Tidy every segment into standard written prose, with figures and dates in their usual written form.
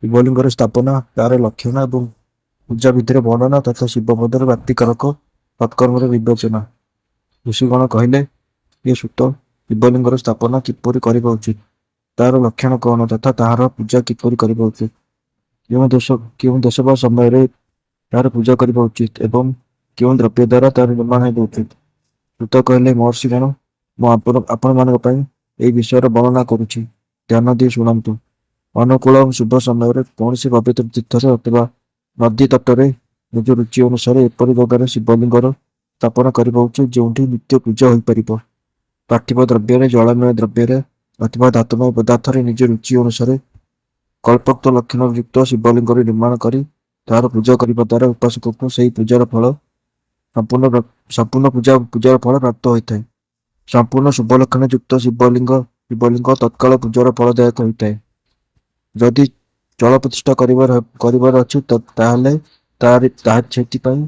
ଶିବଲିଙ୍ଗର ସ୍ଥାପନା, ତାର ଲକ୍ଷଣ ଏବଂ ପୂଜା ବିଧିର ବର୍ଣ୍ଣନା ତଥା ଶିବପଦର ବାତିକାରକ ସତ୍କର୍ମର ବିବେଚନା। ଋଷିଗଣ କହିଲେ, ଏ ସୁତ, ଶିବଲିଙ୍ଗର ସ୍ଥାପନା କିପରି କରିବା ଉଚିତ, ତାର ଲକ୍ଷଣ କଣ ତଥା ତାହାର ପୂଜା କିପରି କରିବା ଉଚିତ, କେଉଁ ଦେଶ ବା ସମୟରେ ତାହାର ପୂଜା କରିବା ଉଚିତ ଏବଂ କେଉଁ ଦ୍ରବ୍ୟ ଦ୍ୱାରା ତାର ନିର୍ମାଣ ହେବା ଉଚିତ। ସୁତ କହିଲେ, ମହର୍ଷିଗଣ, ମୁଁ ଆପଣମାନଙ୍କ ପାଇଁ ଏହି ବିଷୟର ବର୍ଣ୍ଣନା କରୁଛି, ଧ୍ୟାନ ଦେଇ ଶୁଣନ୍ତୁ। ଅନୁକୂଳ ଓ ଶୁଭ ସମୟରେ କୌଣସି ପବିତ୍ର ତୀର୍ଥରେ ଅଥବା ନଦୀ ତଟରେ ନିଜ ରୁଚି ଅନୁସାରେ ଏପରି ଜାଗାରେ ଶିବଲିଙ୍ଗର ସ୍ଥାପନ କରିବା ଉଚିତ ଯେଉଁଠି ନିତ୍ୟ ପୂଜା ହୋଇପାରିବ। ପାର୍ଥିବ ଦ୍ରବ୍ୟରେ, ଜଳମୟ ଦ୍ରବ୍ୟରେ ଅଥବା ଧାତୁମୟ ପଦାର୍ଥରେ ନିଜ ରୁଚି ଅନୁସାରେ କଳ୍ପୋକ୍ତ ଲକ୍ଷଣ ଯୁକ୍ତ ଶିବଲିଙ୍ଗର ନିର୍ମାଣ କରି ତାହାର ପୂଜା କରିବା ଦ୍ୱାରା ଉପାସକଙ୍କୁ ସେହି ପୂଜାର ଫଳ ସମ୍ପୂର୍ଣ୍ଣ ପୂଜାର ଫଳ ପ୍ରାପ୍ତ ହୋଇଥାଏ। ସମ୍ପୂର୍ଣ୍ଣ ଶୁଭ ଲକ୍ଷଣ ଯୁକ୍ତ ଶିବଲିଙ୍ଗ ତତ୍କାଳ ପୂଜାର ଫଳଦାୟକ ହୋଇଥାଏ। ଯଦି ଜଳ ପ୍ରତିଷ୍ଠା କରିବାର ଅଛି ତାହେଲେ ସେଥିପାଇଁ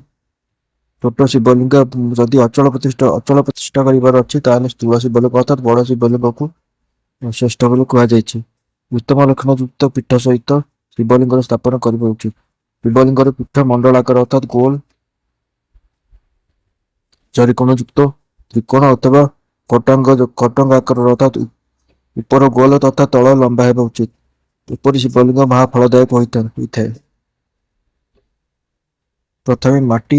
ଛୋଟ ଶିବଲିଙ୍ଗ, ଯଦି ଅଚଳ ପ୍ରତିଷ୍ଠା କରିବାର ଅଛି ତାହେଲେ ସ୍ଥୂଳ ଶିବଲିଙ୍ଗ ଅର୍ଥାତ୍ ବଡ଼ ଶିବଲିଙ୍ଗକୁ ଶ୍ରେଷ୍ଠ ବୋଲି କୁହାଯାଇଛି। ଉତ୍ତମ ଲକ୍ଷଣ ଯୁକ୍ତ ପୀଠ ସହିତ ଶିବଲିଙ୍ଗର ସ୍ଥାପନ କରିବା ଉଚିତ। ଶିବଲିଙ୍ଗର ପୀଠ ମଣ୍ଡଳାକାର ଅର୍ଥାତ୍ ଗୋଲ, ଚାରିକୋଣ ଯୁକ୍ତ, ତ୍ରିକୋଣ ଅଥବା କଟାଙ୍ଗ ଆକାରର ଅର୍ଥାତ୍ ଉପର ଗୋଲ ତଥା ତଳ ଲମ୍ବା ହେବା ଉଚିତ। ଏପରି ଶିବଲିଙ୍ଗ ମହାଫଳଦାୟକ ହୋଇଥାଏ। ପ୍ରଥମେ ମାଟି,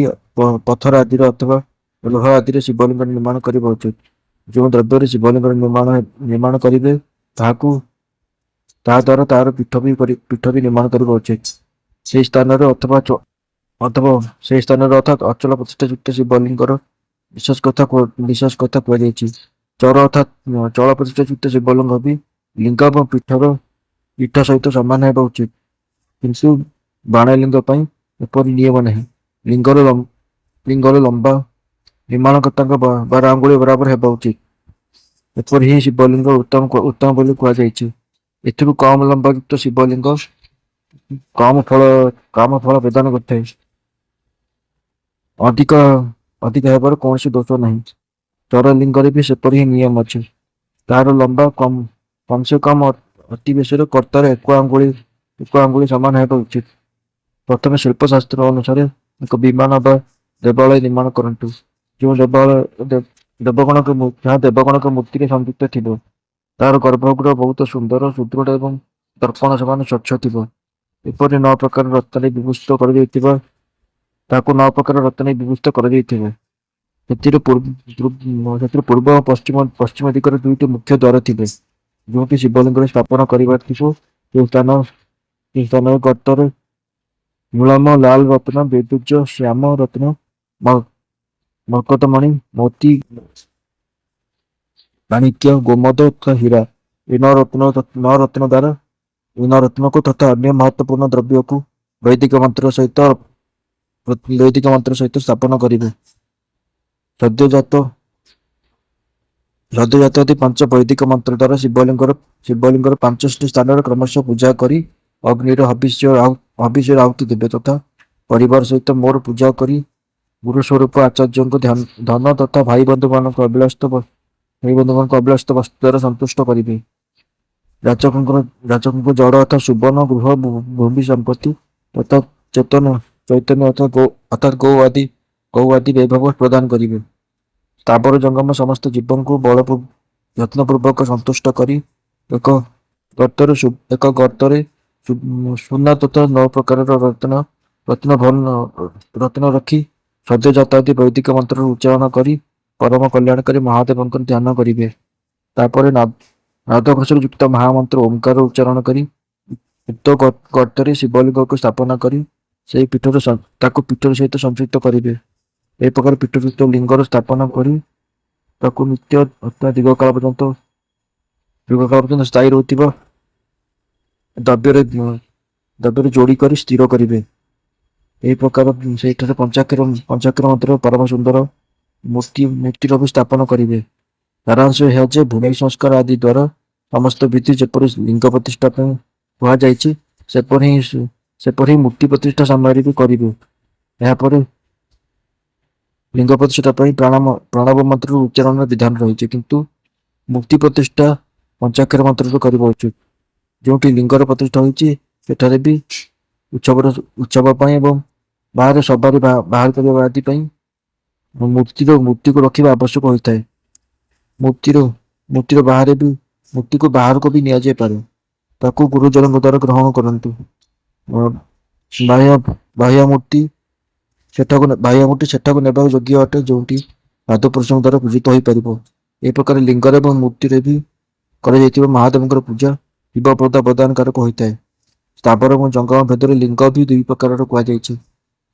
ପଥର ଆଦିର ଅଥବା ଲୌହ ଆଦିରେ ଶିବଲିଙ୍ଗ ନିର୍ମାଣ କରିବା ଉଚିତ। ଯେଉଁ ଦ୍ରବ୍ୟରେ ଶିବଲିଙ୍ଗର ନିର୍ମାଣ କରିବେ ତାହା ଦ୍ୱାରା ତାହାର ପୀଠ ବି ନିର୍ମାଣ କରିବା ଉଚିତ। ସେହି ସ୍ଥାନରେ ଅର୍ଥାତ୍ ଅଚଳ ପ୍ରତିଷ୍ଠା ଯୁକ୍ତ ଶିବଲିଙ୍ଗର ବିଶେଷ କଥା କୁହାଯାଇଛି। ଚର ଅର୍ଥାତ୍ ଚଳ ପ୍ରତିଷ୍ଠା ଯୁକ୍ତ ଶିବଲିଙ୍ଗ ବି ଲିଙ୍ଗ ଏବଂ ପୀଠ ସହିତ ସମାନ ହେବା ଉଚିତ, କିନ୍ତୁ ବାଣଲିଙ୍ଗ ପାଇଁ ଏପରି ନିୟମ ନାହିଁ। ଲିଙ୍ଗର ଲମ୍ବା ନିର୍ମାଣକର୍ତ୍ତାଙ୍କ 12 ଆଙ୍ଗୁଳି ବରାବର ହେବା ଉଚିତ। ଏପରି ହିଁ ଶିବଲିଙ୍ଗ ଉତ୍ତମ ବୋଲି କୁହାଯାଇଛି। ଏଥିରୁ କମ ଲମ୍ବା ଯୁକ୍ତ ଶିବଲିଙ୍ଗ କମ ଫଳ ପ୍ରଦାନ କରିଥାଏ। ଅଧିକ ହେବାର କୌଣସି ଦୋଷ ନାହିଁ। ଚର ଲିଙ୍ଗରେ ବି ସେପରି ହିଁ ନିୟମ ଅଛି। ତାହାର ଲମ୍ବା କମ ସେ କମ ଅତି ବେଶୀରେ କର୍ତ୍ତାର 1 ଆଙ୍ଗୁଳି ସମାନ ହେବା ଉଚିତ। ପ୍ରଥମେ ଶିଳ୍ପଶାସ୍ତ୍ର ଅନୁସାରେ ଏକ ବିମାନ ବା ଦେବାଳୟ ନିର୍ମାଣ କରନ୍ତୁ। ଯେଉଁ ଦେବଗଣଙ୍କ ମୂର୍ତ୍ତିରେ ସଂଯୁକ୍ତ ଥିବ, ତାହାର ଗର୍ଭଗୃହ ବହୁତ ସୁନ୍ଦର, ସୁଦୃଢ଼ ଏବଂ ଦର୍ପଣ ସମାନ ସ୍ୱଚ୍ଛ ଥିବ। ଏପରି 9 ପ୍ରକାର ରତ୍ନରେ ବିଭୂଷିତ କରାଯାଇଥିବ। ସେଥିରେ ପୂର୍ବ ଓ ପଶ୍ଚିମ ଦିଗରେ 2ଟି ମୁଖ୍ୟ ଦ୍ୱାର ଥିବେ। ଯେଉଁଠି ଶିବଲିଙ୍ଗର ସ୍ଥାପନ କରିବାର ଥିବ, ସେହି ସ୍ଥାନରେ ଗର୍ତ୍ତରେ ନୀଳମ, ଲାଲ ରତ୍ନ, ବୈଦୁର୍ଯ୍ୟ, ଶ୍ୟାମ ରତ୍ନ, ମରକତମଣି, ମୋତି, ମାଣିକ୍ୟ, ଗୋମଦ ତଥା ହୀରା ଏ 9 ରତ୍ନକୁ ତଥା ଅନ୍ୟ ମହତ୍ତ୍ୱପୂର୍ଣ୍ଣ ଦ୍ରବ୍ୟକୁ ବୈଦିକ ମନ୍ତ୍ର ସହିତ ସ୍ଥାପନ କରିବେ। ସଦ୍ୟଜାତ ଆଦି 5 ବୈଦିକ ମନ୍ତ୍ର ଦ୍ୱାରା ଶିବଲିଙ୍ଗର 5ଟି ସ୍ଥାନରେ କ୍ରମଶଃ ପୂଜା କରି ଅଗ୍ନିର ହବିଷ୍ୟରେ ଆହୁତି ଦେବେ ତଥା ପରିବାର ସହିତ ମୋର ପୂଜା କରି ଗୁରୁ ସ୍ୱରୂପ ଆଚାର୍ଯ୍ୟଙ୍କୁ ଧନ ତଥା ଭାଇ ବନ୍ଧୁମାନଙ୍କ ଅଭିଳାଷିତ ବସ୍ତୁ ଦ୍ୱାରା ସନ୍ତୁଷ୍ଟ କରିବେ। ଯାଚକଙ୍କୁ ଜଡ଼ ଅର୍ଥାତ୍ ସୁବର୍ଣ୍ଣ, ଗୃହ, ଭୂମି ସମ୍ପତ୍ତି ତଥା ଚୈତନ୍ୟ ଅର୍ଥାତ୍ ଗୌ ଆଦି ବୈଭବ ପ୍ରଦାନ କରିବେ। ସ୍ଥାବର ଜଙ୍ଗମ ସମସ୍ତ ଜୀବଙ୍କୁ ଯତ୍ନପୂର୍ବକ ସନ୍ତୁଷ୍ଟ କରି ଏକ ଗର୍ତ୍ତରେ ସୁନା ତଥା 9 ପ୍ରକାରର ରତ୍ନ ରଖି ସଦ୍ୟଜାତ ଆଦି ବୈଦିକ ମନ୍ତ୍ରର ଉଚ୍ଚାରଣ କରି ପରମ କଲ୍ୟାଣକାରୀ ମହାଦେବଙ୍କର ଧ୍ୟାନ କରିବେ। ତାପରେ ନାଦଘୋଷରେ ଯୁକ୍ତ ମହାମନ୍ତ୍ର ଓଁକାର ଉଚ୍ଚାରଣ କରି ଉକ୍ତ ଗର୍ତ୍ତରେ ଶିବଲିଙ୍ଗକୁ ସ୍ଥାପନା କରି ତାକୁ ପୀଠର ସହିତ ସଂଯୁକ୍ତ କରିବେ। ଏହି ପ୍ରକାର ପୀଠଯୁକ୍ତ ଲିଙ୍ଗର ସ୍ଥାପନା କରି ତାକୁ ନିତ୍ୟ ଅର୍ଥାତ୍ ଦୀର୍ଘକାଳ ପର୍ଯ୍ୟନ୍ତ ସ୍ଥାୟୀ ରହୁଥିବା ଦ୍ରବ୍ୟରେ ଯୋଡ଼ି କରି ସ୍ଥିର କରିବେ। ଏହି ପ୍ରକାର ସେଠାରେ ପଞ୍ଚାକ୍ଷର ମନ୍ତ୍ର ପରମ ସୁନ୍ଦର ମୂର୍ତ୍ତିର ବି ସ୍ଥାପନ କରିବେ। ସାରାଂଶ ଏହା ଯେ ଭୂମି ସଂସ୍କାର ଆଦି ଦ୍ୱାରା ସମସ୍ତ ବିଧି ଯେପରି ଲିଙ୍ଗ ପ୍ରତିଷ୍ଠା ପାଇଁ କୁହାଯାଇଛି, ସେପରି ମୂର୍ତ୍ତି ପ୍ରତିଷ୍ଠା ସମୟରେ ବି କରିବେ। ଏହାପରେ ଲିଙ୍ଗ ପ୍ରତିଷ୍ଠା ପାଇଁ ପ୍ରଣବ ମନ୍ତ୍ରର ଉଚ୍ଚାରଣର ବିଧାନ ରହିଛି, କିନ୍ତୁ ମୂର୍ତ୍ତି ପ୍ରତିଷ୍ଠା ପଞ୍ଚାକ୍ଷର ମନ୍ତ୍ରରେ କରିବା ଉଚିତ। ଯେଉଁଠି ଲିଙ୍ଗର ପ୍ରତିଷ୍ଠା ହୋଇଛି ସେଠାରେ ବି ଉତ୍ସବ ପାଇଁ ଏବଂ ବାହାରେ ସବାରି ବାହାର କରିବା ଆଦି ପାଇଁ ମୂର୍ତ୍ତିକୁ ରଖିବା ଆବଶ୍ୟକ ହୋଇଥାଏ। ମୂର୍ତ୍ତିର ମୂର୍ତ୍ତିର ବାହାରେ ବି ମୂର୍ତ୍ତିକୁ ବାହାରକୁ ବି ନିଆଯାଇପାରେ। ତାକୁ ଗୁରୁଜନଙ୍କ ଦ୍ୱାରା ଗ୍ରହଣ କରନ୍ତୁ। ଅ, ବାହ୍ୟ ବାହ୍ୟ ମୂର୍ତ୍ତି ବାହ୍ୟ ମୂର୍ତ୍ତି ସେଠାକୁ ନେବାକୁ ଯୋଗ୍ୟ ଅଟେ ଯେଉଁଠି ପାଦପୁରୁଷଙ୍କ ଦ୍ୱାରା ପୂଜିତ ହୋଇପାରିବ। ଏ ପ୍ରକାର ଲିଙ୍ଗରେ ଏବଂ ମୂର୍ତ୍ତିରେ ବି କରାଯାଇଥିବା ମହାଦେବଙ୍କର ପୂଜା ଶିବ ପ୍ରଦାନକାରକ ହୋଇଥାଏ। ସ୍ଥାବର ଏବଂ ଜଙ୍ଗମ ଭେଦରେ ଲିଙ୍ଗ ବି ଦୁଇ ପ୍ରକାରର କୁହାଯାଇଛି।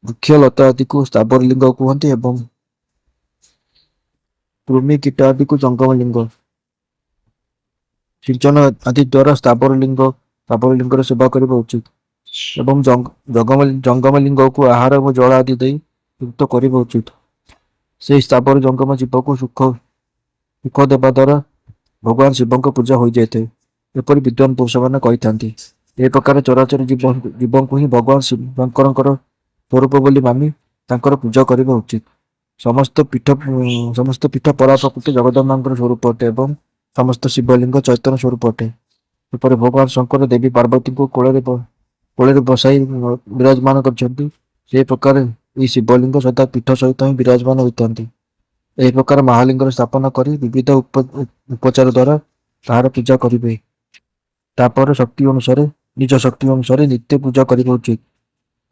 ବୃକ୍ଷ ଲତା ଆଦିକୁ ସ୍ଥାବର ଲିଙ୍ଗ କୁହନ୍ତି ଏବଂ କୃମି କୀଟ ଆଦିକୁ ଜଙ୍ଗମ ଲିଙ୍ଗ। ସିଞ୍ଚନ ଆଦି ଦ୍ୱାରା ସ୍ଥାବର ଲିଙ୍ଗର ସେବା କରିବା ଉଚିତ ଏବଂ ଜଙ୍ଗମ ଲିଙ୍ଗକୁ ଆହାର ଏବଂ ଜଳ ଆଦି ଦେଇ ଯୁକ୍ତ କରିବା ଉଚିତ। ସେହି ସ୍ଥାବର ଜଙ୍ଗମ ଜୀବକୁ ସୁଖ ଦେବା ଦ୍ୱାରା ଭଗବାନ ଶିବଙ୍କ ପୂଜା ହୋଇଯାଇଥାଏ ଏପରି ବିଦ୍ୱାନ ପୁରୁଷମାନେ କହିଥାନ୍ତି। ଏ ପ୍ରକାର ଚରାଚର ଜୀବଙ୍କୁ ହିଁ ଭଗବାନ ଶଙ୍କରଙ୍କର ସ୍ୱରୂପ ବୋଲି ମାନି ତାଙ୍କର ପୂଜା କରିବା ଉଚିତ। ସମସ୍ତ ପୀଠ ପରା ପ୍ରକୃତି ଜଗଦମ୍ବାଙ୍କର ସ୍ୱରୂପ ଅଟେ ଏବଂ ସମସ୍ତ ଶିବଲିଙ୍ଗ ଚୈତନ୍ୟ ସ୍ୱରୂପ ଅଟେ। ଏପରି ଭଗବାନ ଶଙ୍କର ଦେବୀ ପାର୍ବତୀଙ୍କୁ କୋଳରେ ବସାଇ ବିରାଜମାନ କରିଛନ୍ତି। ସେ ପ୍ରକାର ଏହି ଶିବଲିଙ୍ଗ ସଦା ପୀଠ ସହିତ ହିଁ ବିରାଜମାନ ହୋଇଥାନ୍ତି। ଏହି ପ୍ରକାର ମହାଲିଙ୍ଗର ସ୍ଥାପନା କରି ବିବିଧ ଉପଚାର ଦ୍ୱାରା ତାହାର ପୂଜା କରିବେ। ତାପରେ ନିଜ ଶକ୍ତି ଅନୁସାରେ ନିତ୍ୟ ପୂଜା କରିବା ଉଚିତ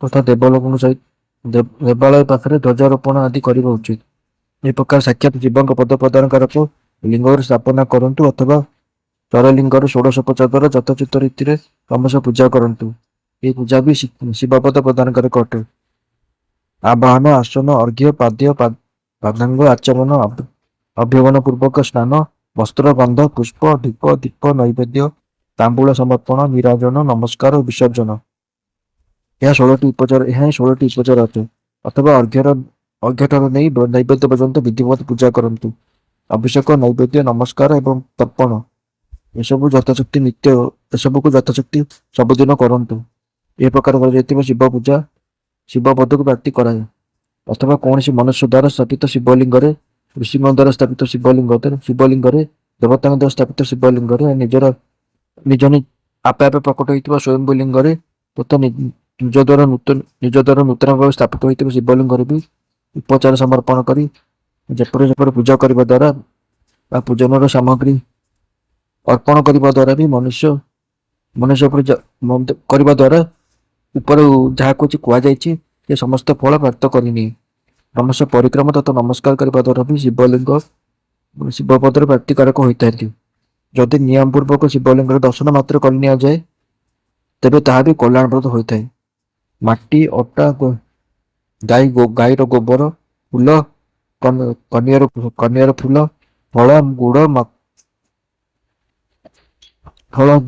ତଥା ଦେବାଳୟ ପାଖରେ ଧ୍ୱଜାରୋପଣ ଆଦି କରିବା ଉଚିତ। ଏହି ପ୍ରକାର ସାକ୍ଷାତ ଶିବଙ୍କ ପଦ ପ୍ରଦାନକାରକ ଲିଙ୍ଗର ସ୍ଥାପନା କରନ୍ତୁ ଅଥବା ଚରଲିଙ୍ଗର ଷୋଡ଼ଶୋପଚାର ଦ୍ୱାରା ଯଥୋଚିତ ରୀତିରେ କ୍ରମଶଃ ପୂଜା କରନ୍ତୁ। ଏହି ପୂଜା ବି ଶିବପଦ ପ୍ରଦାନକାରକ ଅଟେ। ଆବାହନ, ଆସନ, ଅର୍ଘ୍ୟ, ପାଦାଙ୍ଗ ଆଚମନ, ଅଭ୍ୟଙ୍ଗନ ପୂର୍ବକ ସ୍ନାନ, ବସ୍ତ୍ର ଗନ୍ଧ, ପୁଷ୍ପ, ଧୂପ, ଦୀପ, ନୈବେଦ୍ୟ, ତାମ୍ବୁଳ ସମର୍ପଣ, ନିରାଜନ, ନମସ୍କାର ଓ ବିସର୍ଜନ। ଏହା ହିଁ 16ଟି ଉପଚାର ଅଟେ। ଅଥବା ଅର୍ଘ୍ୟଠାରୁ ନେଇ ନୈବେଦ୍ୟ ପର୍ଯ୍ୟନ୍ତ ବିଧିବତ ପୂଜା କରନ୍ତୁ। ଅଭିଷେକ, ନୈବେଦ୍ୟ, ନମସ୍କାର ଏବଂ ତର୍ପଣ ଏସବୁକୁ ଯଥାଶକ୍ତି ସବୁଦିନ କରନ୍ତୁ। ଏ ପ୍ରକାର କରାଯାଇଥିବା ଶିବ ପଦକୁ ପ୍ରାପ୍ତି କରାଏ। ଅଥବା କୌଣସି ମନୁଷ୍ୟ ଦ୍ୱାରା ସ୍ଥାପିତ ଶିବଲିଙ୍ଗରେ, ଋଷିଙ୍କ ଦ୍ୱାରା ସ୍ଥାପିତ ଶିବଲିଙ୍ଗରେ, ଦେବତାଙ୍କ ଦ୍ୱାରା ସ୍ଥାପିତ ଶିବଲିଙ୍ଗରେ, ନିଜ ଆପେ ଆପେ ପ୍ରକଟ ହୋଇଥିବା ସ୍ୱୟଂଭୂ ଲିଙ୍ଗରେ ତଥା ନିଜ ଦ୍ୱାରା ନୂତନ ଭାବେ ସ୍ଥାପିତ ହୋଇଥିବା ଶିବଲିଙ୍ଗରେ ବି ଉପଚାର ସମର୍ପଣ କରି ଯେପରି ପୂଜା କରିବା ଦ୍ୱାରା ବା ପୂଜନର ସାମଗ୍ରୀ ଅର୍ପଣ କରିବା ଦ୍ୱାରା ବି ମନୁଷ୍ୟ ଉପରେ କରିବା ଦ୍ୱାରା ଉପରେ ଯାହା କିଛି କୁହାଯାଇଛି ସେ ସମସ୍ତ ଫଳ ପ୍ରାପ୍ତ କରିନିଏ। କ୍ରମଶଃ ପରିକ୍ରମ ତଥା ନମସ୍କାର କରିବା ଦ୍ୱାରା ବି ଶିବ ପଦର ପ୍ରାପ୍ତିକାରକ ହୋଇଥାନ୍ତି। ଯଦି ନିୟମ ପୂର୍ବକ ଶିବଲିଙ୍ଗର ଦର୍ଶନ ମାତ୍ର କରି ନିଆଯାଏ ତେବେ ତାହା ବି କଲ୍ୟାଣପ୍ରଦ ହୋଇଥାଏ। ମାଟି, ଅଟା, ଗାଈର ଗୋବର, ଫୁଲ, କନିଆର ଫୁଲ, ଫଳ,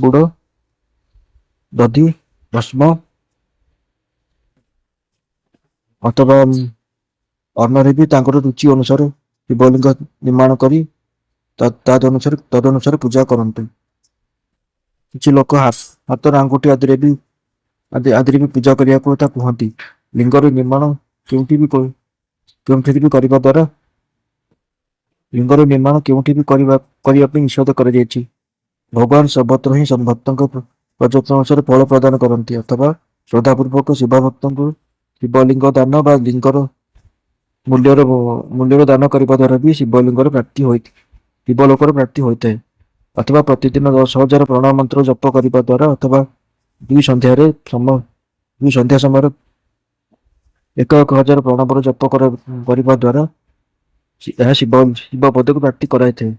ଗୁଡ଼, ଦଧି, ଭସ୍ମ ଅଥବା ଅନ୍ନରେ ବି ତାଙ୍କର ରୁଚି ଅନୁସାରେ ଶିବଲିଙ୍ଗ ନିର୍ମାଣ କରି ତଦନୁସାରେ ପୂଜା କରନ୍ତୁ। କିଛି ଲୋକ ହାତର ଆଙ୍ଗୁଠି ଆଦିରେ ବି ପୂଜା କରିବାକୁ କଥା କୁହନ୍ତି। ଲିଙ୍ଗର ନିର୍ମାଣ କେଉଁଠି ବି କରିବା ପାଇଁ ନିଷେଧ କରାଯାଇଛି। ଭଗବାନ ସର୍ବତ୍ର ହିଁ ଭକ୍ତଙ୍କ ପ୍ରଯତ୍ନ ଅନୁସାରେ ଫଳ ପ୍ରଦାନ କରନ୍ତି ଅଥବା ଶ୍ରଦ୍ଧାପୂର୍ବକ ଶିବଭକ୍ତଙ୍କୁ ଶିବଲିଙ୍ଗ ଦାନ ବା ଲିଙ୍ଗର ମୂଲ୍ୟର ଦାନ କରିବା ଦ୍ୱାରା ବି ଶିବଲୋକର ପ୍ରାପ୍ତି ହୋଇଥାଏ। ଅଥବା ପ୍ରତିଦିନ 10,000 ପ୍ରଣାମ ମନ୍ତ୍ର ଜପ କରିବା ଦ୍ୱାରା ଅଥବା ଦୁଇ ସନ୍ଧ୍ୟା ସମୟରେ 1,000 ପ୍ରଣବର ଜପ କରିବା ଦ୍ୱାରା ଏହା ଶିବ ପଦକୁ ପ୍ରାପ୍ତି କରାଇଥାଏ।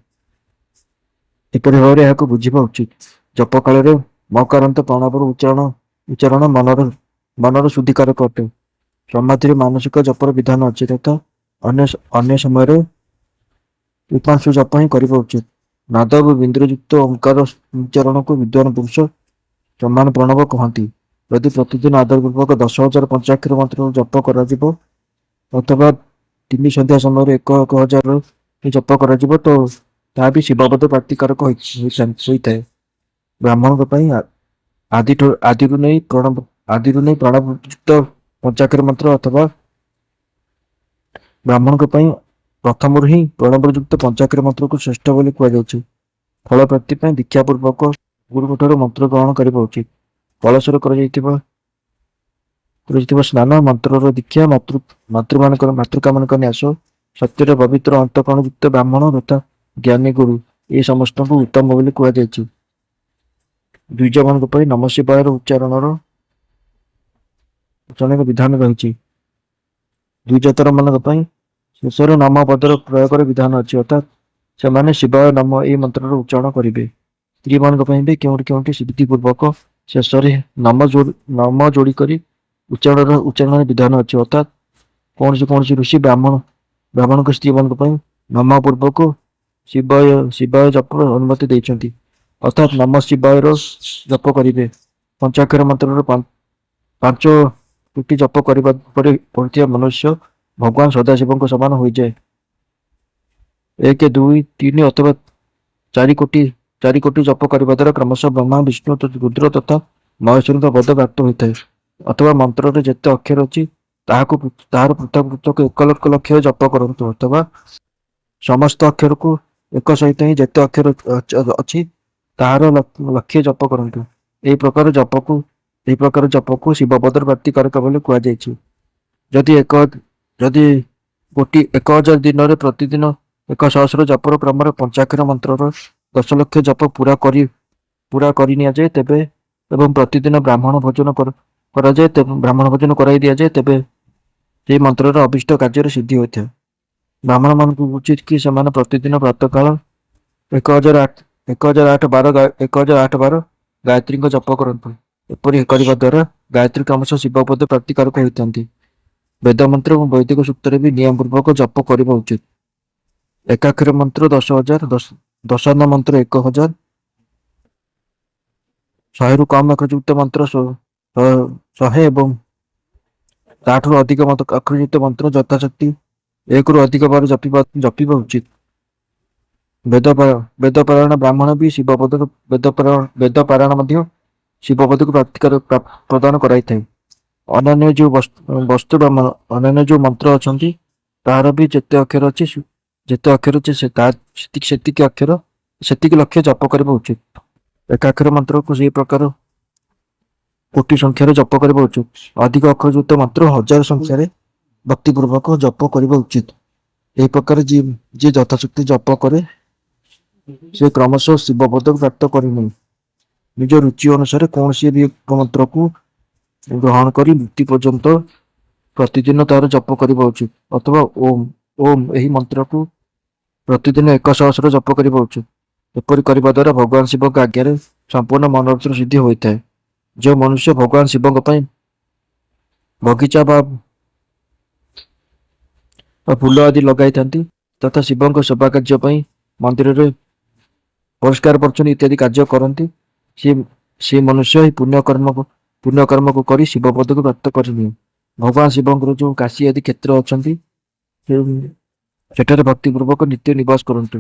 ଏପରି ଭାବରେ ଏହାକୁ ବୁଝିବା ଉଚିତ। ଜପ କାଳରେ ମକାରାନ୍ତ ପ୍ରଣବର ଉଚ୍ଚାରଣ ମନର ଶୁଦ୍ଧିକାରକ ଅଟେ। ସମାଧିରେ ମାନସିକ ଜପର ବିଧାନ ଅଛି ତଥା ଅନ୍ୟ ସମୟରେ ଉପାଂଶୁ ଜପ ହିଁ କରିବା ଉଚିତ। ନାଦ ଓ ବିନ୍ଦୁରେ ଯୁକ୍ତ ଓଙ୍କାର ଉଚ୍ଚାରଣକୁ ବିଦ୍ୱାନ ପୁରୁଷ ସମାନ ପ୍ରଣବ କହନ୍ତି। ଯଦି ପ୍ରତିଦିନ ଆଦରପୂର୍ବକ 10,000 ପଞ୍ଚାକ୍ଷର ମନ୍ତ୍ର ଜପ କରାଯିବ ଅଥବା 3 ସନ୍ଧ୍ୟା ସମୟରେ 1,000 ଜପ କରାଯିବ ତ ତାହା ବି ଶିବପଦ ପ୍ରାପ୍ତିକାରକ ହୋଇଥାଏ। ବ୍ରାହ୍ମଣଙ୍କ ପାଇଁ ଆଦିରୁ ନେଇ ପ୍ରାଣଯୁକ୍ତ ପଞ୍ଚାକ୍ଷର ମନ୍ତ୍ର ଅଥବା ବ୍ରାହ୍ମଣଙ୍କ ପାଇଁ ପ୍ରଥମରୁ ହିଁ ପ୍ରଣବର ଯୁକ୍ତ ପଞ୍ଚାକ୍ଷର ମନ୍ତ୍ରକୁ ଶ୍ରେଷ୍ଠ ବୋଲି କୁହାଯାଉଛି। ଫଳ ପ୍ରାପ୍ତି ପାଇଁ ଦୀକ୍ଷା ପୂର୍ବକ ଗୁରୁଙ୍କ ଠାରୁ ମନ୍ତ୍ର ଗ୍ରହଣ କରିବା ଉଚିତ। କଳସରେ କରାଯାଇଥିବା ସ୍ନାନ, ମନ୍ତ୍ରର ଦୀକ୍ଷା, ମାତୃକାମାନଙ୍କ ନ୍ୟାସ, ସତ୍ୟରେ ପବିତ୍ର ଅନ୍ତଃକରଣଯୁକ୍ତ ବ୍ରାହ୍ମଣ ତଥା ଜ୍ଞାନୀ ଗୁରୁ, ଏ ସମସ୍ତଙ୍କୁ ଉତ୍ତମ ବୋଲି କୁହାଯାଇଛି। ଦ୍ୱିଜମାନଙ୍କ ପାଇଁ ନମ ଶିବାୟର ଉଚ୍ଚାରଣର ବିଧାନ ରହିଛି। ଦ୍ୱିଜତରମାନଙ୍କ ପାଇଁ ଶେଷରେ ନମ ପଦର ପ୍ରୟୋଗର ବିଧାନ ଅଛି, ଅର୍ଥାତ୍ ସେମାନେ ଶିବାୟ ନମ ଏହି ମନ୍ତ୍ରର ଉଚ୍ଚାରଣ କରିବେ। ସ୍ତ୍ରୀମାନଙ୍କ ପାଇଁ ବି କେଉଁଠି କେଉଁଠି ବିଧିପୂର୍ବକ ଶେଷରେ ନମ ଯୋଡ଼ି କରି ଉଚ୍ଚାରଣର ବିଧାନ ଅଛି, ଅର୍ଥାତ୍ କୌଣସି ଋଷି ବ୍ରାହ୍ମଣଙ୍କ ସ୍ତ୍ରୀମାନଙ୍କ ପାଇଁ ନମ ପୂର୍ବକ ଶିବାୟ ଜପର ଅନୁମତି ଦେଇଛନ୍ତି, ଅର୍ଥାତ୍ ନମ ଶିବାୟର ଜପ କରିବେ। ପଞ୍ଚାକ୍ଷର ମନ୍ତ୍ରର 5 ଜପ କରିବା ପରେ ପଢୁଥିବା ମନୁଷ୍ୟ ଭଗବାନ ସଦାଶିବଙ୍କ ସମାନ ହୋଇଯାଏ। 1, 2, 3 ଅଥବା 4 କୋଟି ଜପ କରିବା ଦ୍ୱାରା କ୍ରମଶଃ ବ୍ରହ୍ମା, ବିଷ୍ଣୁ, ରୁଦ୍ର ତଥା ମହେଶ୍ୱରଙ୍କ ପଦ ପ୍ରାପ୍ତ ହୋଇଥାଏ। ଅଥବା ମନ୍ତ୍ରରେ ଯେତେ ଅକ୍ଷର ଅଛି ତାହାର ପୃଥକ ପୃଥକ 1,00,000 ଜପ କରନ୍ତୁ, ଅଥବା ସମସ୍ତ ଅକ୍ଷରକୁ ଏକ ସହିତ ହିଁ ଯେତେ ଅକ୍ଷର ଅଛି ତାହାର ଲକ୍ଷେ ଜପ କରନ୍ତୁ। ଏହି ପ୍ରକାର ଜପକୁ ଶିବପଦର ପ୍ରାପ୍ତିକାରକ ବୋଲି କୁହାଯାଇଛି। ଯଦି 1,000 ଦିନରେ ପ୍ରତିଦିନ 1,000 ଜପର କ୍ରମରେ ପଞ୍ଚାକ୍ଷର ମନ୍ତ୍ରର 10,00,000 ଜପ ପୁରା କରି ନିଆଯାଏ ତେବେ ଏବଂ ପ୍ରତିଦିନ ବ୍ରାହ୍ମଣ ଭୋଜନ କରାଇ ଦିଆଯାଏ, ତେବେ ସେହି ମନ୍ତ୍ରର ଅଭିଷ୍ଟ କାର୍ଯ୍ୟରେ ସିଦ୍ଧି ହୋଇଥାଏ। ବ୍ରାହ୍ମଣମାନଙ୍କୁ ଉଚିତ କି ସେମାନେ ପ୍ରତିଦିନ ପ୍ରାତଃକାଳ 1,008 ବାର ଗାୟତ୍ରୀଙ୍କ ଜପ କରନ୍ତୁ। ଏପରି କରିବା ଦ୍ୱାରା ଗାୟତ୍ରୀ କ୍ରମଶଃ ଶିବପଦ ପ୍ରାପ୍ତିକାରକ ହୋଇଥାନ୍ତି। ବେଦମନ୍ତ୍ର ଏବଂ ବୈଦିକ ସୂକ୍ତରେ ବି ନିୟମପୂର୍ବକ ଜପ କରିବା ଉଚିତ। ଏକାକ୍ଷର ମନ୍ତ୍ର 10,000, ଦଶାନ୍ନ ମନ୍ତ୍ର 1,000, 100ରୁ କମ୍ ଅକ୍ଷରଯୁକ୍ତ ମନ୍ତ୍ର 100 ଏବଂ ତାଠାରୁ ଅଧିକ ଅକ୍ଷରଯୁକ୍ତ ମନ୍ତ୍ର ଯଥାଶକ୍ତି 1ରୁ ଅଧିକ ବାର ଜପିବା ଉଚିତ। ବେଦପାରାୟଣ ବ୍ରାହ୍ମଣ ବି ବେଦପାରାୟଣ ମଧ୍ୟ ଶିବପଦକୁ ପ୍ରଦାନ କରାଇଥାଏ। ଅନ୍ୟାନ୍ୟ ଯେଉଁ ମନ୍ତ୍ର ଅଛନ୍ତି ତାହାର ବି ଯେତେ ଅକ୍ଷର ଅଛି ସେତିକି ଲକ୍ଷ୍ୟ ଜପ କରିବା ଉଚିତ। ଏକାକ୍ଷର ମନ୍ତ୍ରକୁ ସେହି ପ୍ରକାର କୋଟି ସଂଖ୍ୟାରେ ଜପ କରିବା ଉଚିତ। ଅଧିକ ଅକ୍ଷରଯୁକ୍ତ ମନ୍ତ୍ର 1000 ସଂଖ୍ୟାରେ ଭକ୍ତିପୂର୍ବକ ଜପ କରିବା ଉଚିତ। ଏହି ପ୍ରକାର ଯିଏ ଯଥାଶକ୍ତି ଜପ କରେ ସେ କ୍ରମଶଃ ଶିବପଦକୁ ପ୍ରାପ୍ତ କରିନିଏ। ନିଜ ରୁଚି ଅନୁସାରେ କୌଣସି ଏକ ମନ୍ତ୍ରକୁ ଗ୍ରହଣ କରି ମୃତ୍ୟୁ ପର୍ଯ୍ୟନ୍ତ ପ୍ରତିଦିନ ତାର ଜପ କରିବା ଉଚିତ, ଅଥବା ଓମ୍ ଏହି ମନ୍ତ୍ରକୁ ପ୍ରତିଦିନ 1,000 ଜପ କରିବା ଉଚିତ। ଏପରି କରିବା ଦ୍ୱାରା ଭଗବାନ ଶିବଙ୍କ ଆଜ୍ଞାରେ ସମ୍ପୂର୍ଣ୍ଣ ମନୋରଥର ସିଦ୍ଧି ହୋଇଥାଏ। ଯେଉଁ ମନୁଷ୍ୟ ଭଗବାନ ଶିବଙ୍କ ପାଇଁ ବଗିଚା ବା ଫୁଲ ଆଦି ଲଗାଇଥାନ୍ତି ତଥା ଶିବଙ୍କ ସେବା କାର୍ଯ୍ୟ ପାଇଁ ମନ୍ଦିରରେ ପରିଷ୍କାର ପରିଚ୍ଛନ୍ନ ଇତ୍ୟାଦି କାର୍ଯ୍ୟ କରନ୍ତି, ସେ ମନୁଷ୍ୟ ଏହି ପୁଣ୍ୟକର୍ମକୁ କରି ଶିବପଦକୁ ପ୍ରାପ୍ତ କରିନିଏ। ଭଗବାନ ଶିବଙ୍କର ଯେଉଁ କାଶୀ ଆଦି କ୍ଷେତ୍ର ଅଛନ୍ତି ସେଠାରେ ଭକ୍ତିପୂର୍ବକ ନିତ୍ୟ ନିବାସ କରନ୍ତୁ।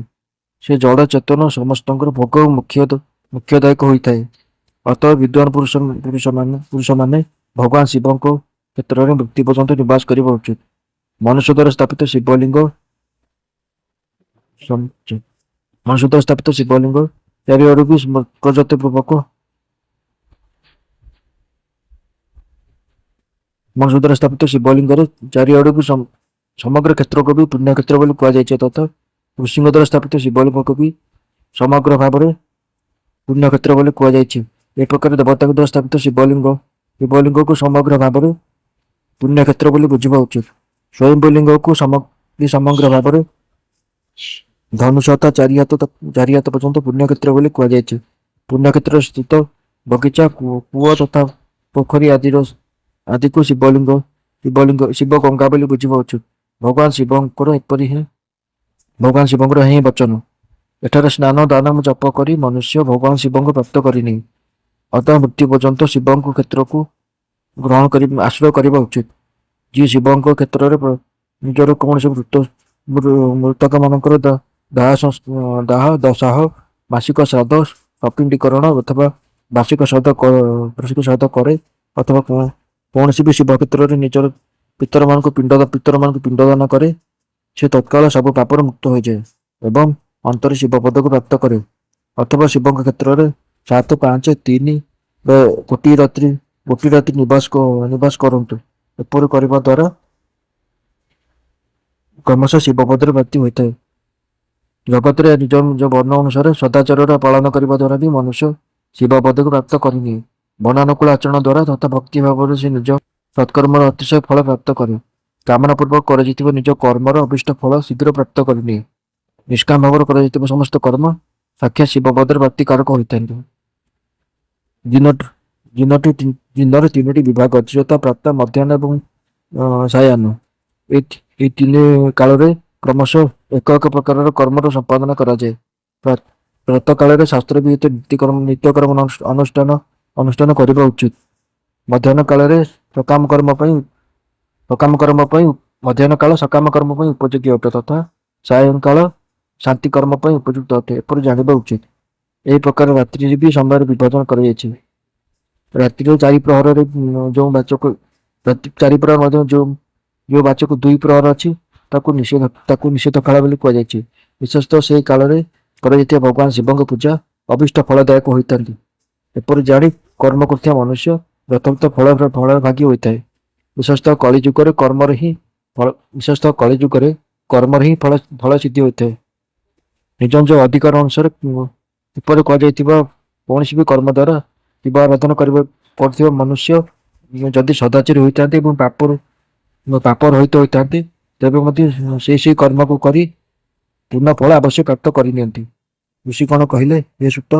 ସେ ଜଡ଼ ଚେତନ ସମସ୍ତଙ୍କର ଭୋଗ ମୁଖ୍ୟଦାୟକ ହୋଇଥାଏ। ଅତଃ ବିଦ୍ୱାନ ପୁରୁଷମାନେ ଭଗବାନ ଶିବଙ୍କ କ୍ଷେତ୍ରରେ ମୃତ୍ୟୁ ପର୍ଯ୍ୟନ୍ତ ନିବାସ କରିବା ଉଚିତ। ମନୁଷ୍ୟ ଦ୍ୱାରା ସ୍ଥାପିତ ଶିବଲିଙ୍ଗ ଚାରିଆଡ଼କୁ ପ୍ରଯତ୍ନପୂର୍ବକ ମନୁଷ୍ୟ ଦ୍ୱାରା ସ୍ଥାପିତ ଶିବଲିଙ୍ଗର ଚାରିଆଡ଼କୁ ସମଗ୍ର କ୍ଷେତ୍ରକୁ ବି ପୁଣ୍ୟକ୍ଷେତ୍ର ବୋଲି କୁହାଯାଇଛି, ତଥା ଋଷିଙ୍କ ଦ୍ୱାରା ସ୍ଥାପିତ ଶିବଲିଙ୍ଗକୁ ବି ସମଗ୍ର ଭାବରେ ପୁଣ୍ୟକ୍ଷେତ୍ର ବୋଲି କୁହାଯାଇଛି। ଏ ପ୍ରକାର ଦେବତାଙ୍କ ଦ୍ୱାରା ସ୍ଥାପିତ ଶିବଲିଙ୍ଗକୁ ସମଗ୍ର ଭାବରେ ପୁଣ୍ୟକ୍ଷେତ୍ର ବୋଲି ବୁଝିବା ଉଚିତ। ସ୍ୱୟଂଭୂ ସମଗ୍ର ଭାବରେ ଧନୁଷତା 4 ହାତ ପର୍ଯ୍ୟନ୍ତ ପୁଣ୍ୟକ୍ଷେତ୍ର ବୋଲି କୁହାଯାଇଛି। ପୁଣ୍ୟକ୍ଷେତ୍ରରେ ସ୍ଥିତ ବଗିଚା, କୂଅ ତଥା ପୋଖରୀ ଆଦିକୁ ଶିବ ଗଙ୍ଗା ବୋଲି ବୁଝିବା ଉଚିତ। ଭଗବାନ ଶିବଙ୍କର ହିଁ ବଚନ। ଏଠାରେ ସ୍ନାନ ଦାନ ଜପ କରି ମନୁଷ୍ୟ ଭଗବାନ ଶିବଙ୍କୁ ପ୍ରାପ୍ତ କରିନିଏ। ଅତଃ ମୃତ୍ୟୁ ପର୍ଯ୍ୟନ୍ତ ଶିବଙ୍କ କ୍ଷେତ୍ରକୁ ଆଶ୍ରୟ କରିବା ଉଚିତ। ଯିଏ ଶିବଙ୍କ କ୍ଷେତ୍ରରେ ନିଜର କୌଣସି ମୃତକ ମାନଙ୍କର ଦାହ ଦଶାହ ମାସିକ ଶ୍ରାଦ୍ଧ ସପିଣ୍ଡୀକରଣ ଅଥବା ବାର୍ଷିକ ଶ୍ରାଦ୍ଧ କରେ, ଅଥବା କୌଣସି ବି ଶିବ କ୍ଷେତ୍ରରେ ନିଜର ପିତରମାନଙ୍କୁ ପିଣ୍ଡଦାନ କରେ, ସେ ତତ୍କାଳ ସବୁ ପାପରୁ ମୁକ୍ତ ହୋଇଯାଏ ଏବଂ ଅନ୍ତରେ ଶିବପଦକୁ ପ୍ରାପ୍ତ କରେ। ଅଥବା ଶିବଙ୍କ କ୍ଷେତ୍ରରେ 7, 5, 3 ଗୋଟିଏ ରାତ୍ରି ନିବାସ କରନ୍ତୁ। ଏପରି କରିବା ଦ୍ୱାରା କ୍ରମଶଃ ଶିବପଦରେ ପ୍ରାପ୍ତି ହୋଇଥାଏ। ଜଗତରେ ନିଜ ନିଜ ବର୍ଣ୍ଣ ଅନୁସାରେ ସଦାଚାରର ପାଳନ କରିବା ଦ୍ୱାରା ବି ମନୁଷ୍ୟ ଶିବ ପଦକୁ ପ୍ରାପ୍ତ କରିନିଏ। ବର୍ଣ୍ଣାନୁକୂଳ ଆଚରଣ ଦ୍ୱାରା ତଥା ଭକ୍ତି ଭାବରେ ସେ ନିଜ ସତ୍କର୍ମର ଅତିଶୟ ଫଳ ପ୍ରାପ୍ତ କରେ। କାମନା ପୂର୍ବକ କରାଯାଇଥିବା ନିଜ କର୍ମର ଅଭିଷ୍ଟ ଫଳ ଶୀଘ୍ର ପ୍ରାପ୍ତ କରିନିଏ। ନିଷ୍କାମ ଭାବରେ କରାଯାଇଥିବା ସମସ୍ତ କର୍ମ ସାକ୍ଷାତ ଶିବ ପଦରେ ପ୍ରାପ୍ତି କାରକ ହୋଇଥାନ୍ତି। ଦିନଟି ଦିନରେ ତିନୋଟି ବିଭାଗ ଅଛି, ଯଥା ପ୍ରାତଃ, ମଧ୍ୟାହ୍ନ ଏବଂ ସାୟାହ୍ନ। এই ତିନି କାଳରେ କ୍ରମଶଃ ଏକ ଏକ ପ୍ରକାରର କର୍ମର ସମ୍ପାଦନ କରାଯାଏ। ପ୍ରାତଃ କାଳରେ ଶାସ୍ତ୍ର ବିହିତ ନିତ୍ୟକର୍ମ ଅନୁଷ୍ଠାନ କରିବା ଉଚିତ। ମଧ୍ୟାହ୍ନ କାଳରେ ସକାମ କର୍ମ ପାଇଁ ମଧ୍ୟାହ୍ନ କାଳ ସକାମ କର୍ମ ପାଇଁ ଉପଯୋଗୀ ଅଟେ ତଥା ସାୟଂକାଳ ଶାନ୍ତି କର୍ମ ପାଇଁ ଉପଯୁକ୍ତ ଅଟେ, ଏପରି ଜାଣିବା ଉଚିତ। ଏହି ପ୍ରକାର ରାତ୍ରିରେ ବି ସମୟର ବିଭାଜନ କରାଯାଇଛି। ରାତ୍ରିର ଚାରି ପ୍ରହରରେ ଯେଉଁ ବାଚକ ଚାରି ପ୍ରହର ମଧ୍ୟ ଯେଉଁ ବାଚକ ଦୁଇ ପ୍ରହର ଅଛି ତାକୁ ନିଷେଧ କାଳ ବୋଲି କୁହାଯାଇଛି। ବିଶେଷତଃ ସେହି କାଳରେ କରାଯାଇଥିବା ଭଗବାନ ଶିବଙ୍କ ପୂଜା ଅଭିଷ୍ଟ ଫଳଦାୟକ ହୋଇଥାନ୍ତି। ଏପରି ଜାଣି କର୍ମ କରୁଥିବା ମନୁଷ୍ୟ ଯଥାର୍ଥ ଫଳ ଭାଗୀ ହୋଇଥାଏ। ବିଶେଷତଃ କଳିଯୁଗରେ କର୍ମରେ ହିଁ ଫଳ ସିଦ୍ଧି ହୋଇଥାଏ। ନିଜ ନିଜ ଅଧିକାର ଅନୁସାରେ ଉପରେ କୁହାଯାଇଥିବା କୌଣସି ବି କର୍ମ ଦ୍ୱାରା ଶିବ ଆରାଧନା କରୁଥିବା ମନୁଷ୍ୟ ଯଦି ସଦାଚାରୀ ହୋଇଥାନ୍ତି ଏବଂ ପାପ ରହିତ ହୋଇଥାନ୍ତି, ତେବେ ମଧ୍ୟ ସେହି କର୍ମକୁ କରି ପୂର୍ଣ୍ଣ ଫଳ ଅବଶ୍ୟ ପ୍ରାପ୍ତ କରିନିଅନ୍ତି। ଋଷିଗଣ କହିଲେ, ହେ ସୁତ,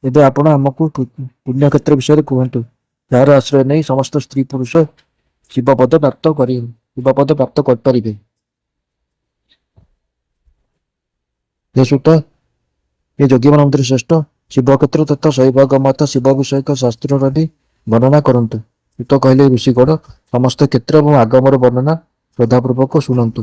ଏବେ ଆପଣ ଆମକୁ ପୁଣ୍ୟକ୍ଷେତ୍ର ବିଷୟରେ କୁହନ୍ତୁ, ଯାହାର ଆଶ୍ରୟ ନେଇ ସମସ୍ତ ସ୍ତ୍ରୀ ପୁରୁଷ ଶିବପଦ ପ୍ରାପ୍ତ କରିପାରିବେ। ହେ ସୁତ, ଏ ଯଜ୍ଞ ମନ୍ଦିର ଶ୍ରେଷ୍ଠ ଶିବକ୍ଷେତ୍ର ତଥା ଶୈବ ମତ ଶିବ ବିଷୟକ ଶାସ୍ତ୍ରରେ ବି ବର୍ଣ୍ଣନା କରନ୍ତୁ। ସୁତ କହିଲେ, ଋଷିଗଣ ସମସ୍ତ କ୍ଷେତ୍ର ଏବଂ ଆଗମର ବର୍ଣ୍ଣନା ଶ୍ରଦ୍ଧାପୂର୍ବକ ଶୁଣନ୍ତୁ।